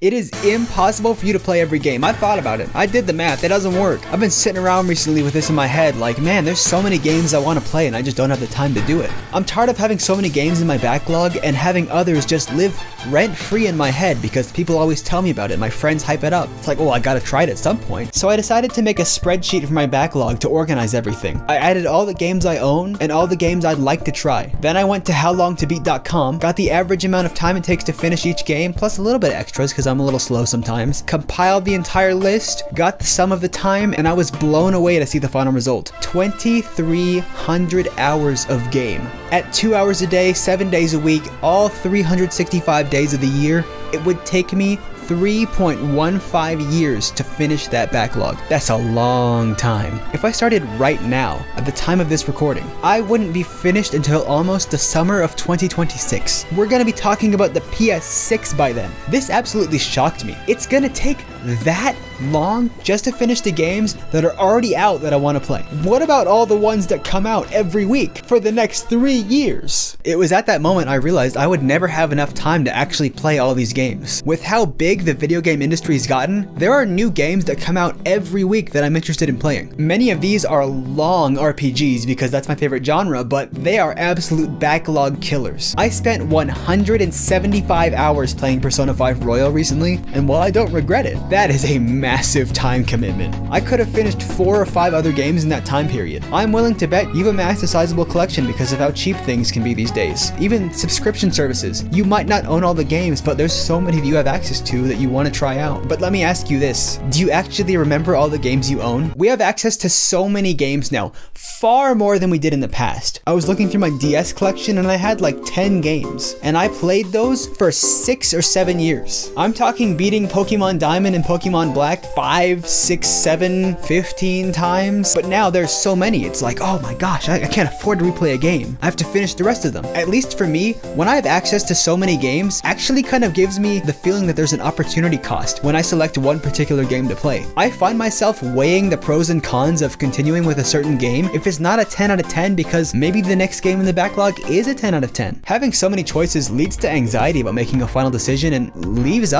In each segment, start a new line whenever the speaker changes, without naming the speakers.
It is impossible for you to play every game. I thought about it. I did the math. It doesn't work. I've been sitting around recently with this in my head like, man, there's so many games I want to play and I just don't have the time to do it. I'm tired of having so many games in my backlog and having others just live rent-free in my head because people always tell me about it. My friends hype it up. It's like, oh, I gotta try it at some point. So I decided to make a spreadsheet for my backlog to organize everything. I added all the games I own and all the games I'd like to try. Then I went to howlongtobeat.com, got the average amount of time it takes to finish each game, plus a little bit extras because I'm a little slow sometimes, compiled the entire list, got the sum of the time, and I was blown away to see the final result. 2,300 hours of game. At 2 hours a day, 7 days a week, all 365 days of the year, it would take me 3.15 years to finish that backlog. That's a long time. If I started right now, at the time of this recording, I wouldn't be finished until almost the summer of 2026. We're gonna be talking about the PS6 by then. This absolutely shocked me. It's gonna take that long just to finish the games that are already out that I want to play. What about all the ones that come out every week for the next 3 years? It was at that moment I realized I would never have enough time to actually play all these games. With how big the video game industry's gotten, there are new games that come out every week that I'm interested in playing. Many of these are long RPGs because that's my favorite genre, but they are absolute backlog killers. I spent 175 hours playing Persona 5 Royal recently, and while I don't regret it, that is a massive time commitment. I could have finished 4 or 5 other games in that time period. I'm willing to bet you've amassed a sizable collection because of how cheap things can be these days. Even subscription services. You might not own all the games, but there's so many you have access to that you want to try out. But let me ask you this. Do you actually remember all the games you own? We have access to so many games now, far more than we did in the past. I was looking through my DS collection and I had like 10 games, and I played those for 6 or 7 years. I'm talking beating Pokemon Diamond and Pokemon Black 5, 6, 7, 15 times, but now there's so many, it's like, oh my gosh, I can't afford to replay a game. I have to finish the rest of them. At least for me, when I have access to so many games, actually kind of gives me the feeling that there's an opportunity cost when I select one particular game to play. I find myself weighing the pros and cons of continuing with a certain game if it's not a 10 out of 10 because maybe the next game in the backlog is a 10 out of 10. Having so many choices leads to anxiety about making a final decision and leaves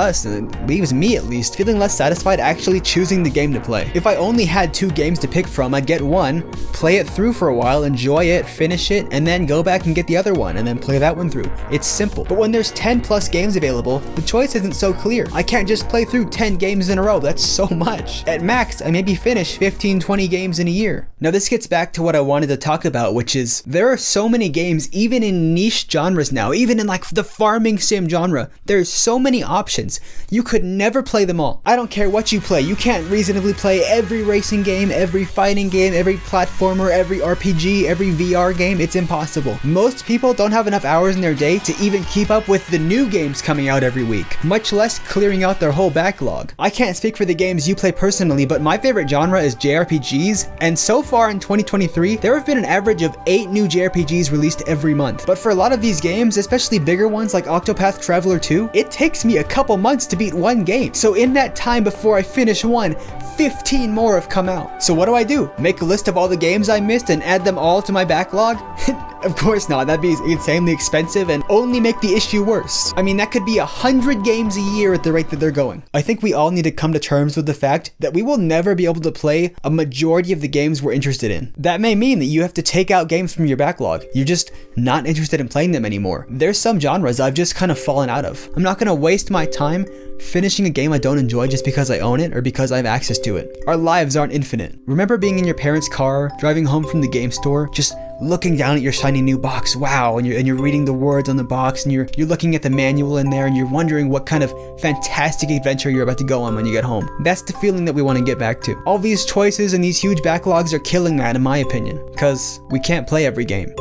me at least, feeling less satisfied actually choosing the game to play. If I only had 2 games to pick from, I'd get one, play it through for a while, enjoy it, finish it, and then go back and get the other one, and then play that one through. It's simple. But when there's 10 plus games available, the choice isn't so clear. I can't just play through 10 games in a row. That's so much. At max, I maybe finish 15, 20 games in a year. Now this gets back to what I wanted to talk about, which is there are so many games, even in niche genres now, even in like the farming sim genre, there's so many options. You could never play them all. I don't care what you play. You can't reasonably play every racing game, every fighting game, every platformer, every RPG, every VR game. It's impossible. Most people don't have enough hours in their day to even keep up with the new games coming out every week, much less clearing out their whole backlog. I can't speak for the games you play personally, but my favorite genre is JRPGs, and so far in 2023, there have been an average of 8 new JRPGs released every month. But for a lot of these games, especially bigger ones like Octopath Traveler 2, it takes me a couple months to beat one game. So in that time before I finish one, 15 more have come out. So what do? Make a list of all the games I missed and add them all to my backlog? Of course not. That'd be insanely expensive and only make the issue worse. I mean, that could be 100 games a year at the rate that they're going. I think we all need to come to terms with the fact that we will never be able to play a majority of the games we're interested in. That may mean that you have to take out games from your backlog. You're just not interested in playing them anymore. There's some genres I've just kind of fallen out of. I'm not gonna waste my time finishing a game I don't enjoy just because I own it or because I have access to it. Our lives aren't infinite. Remember being in your parents' car, driving home from the game store, just looking down at your shiny new box, wow, and you're reading the words on the box, and you're looking at the manual in there, and you're wondering what kind of fantastic adventure you're about to go on when you get home. That's the feeling that we want to get back to. All these choices and these huge backlogs are killing that, in my opinion, because we can't play every game.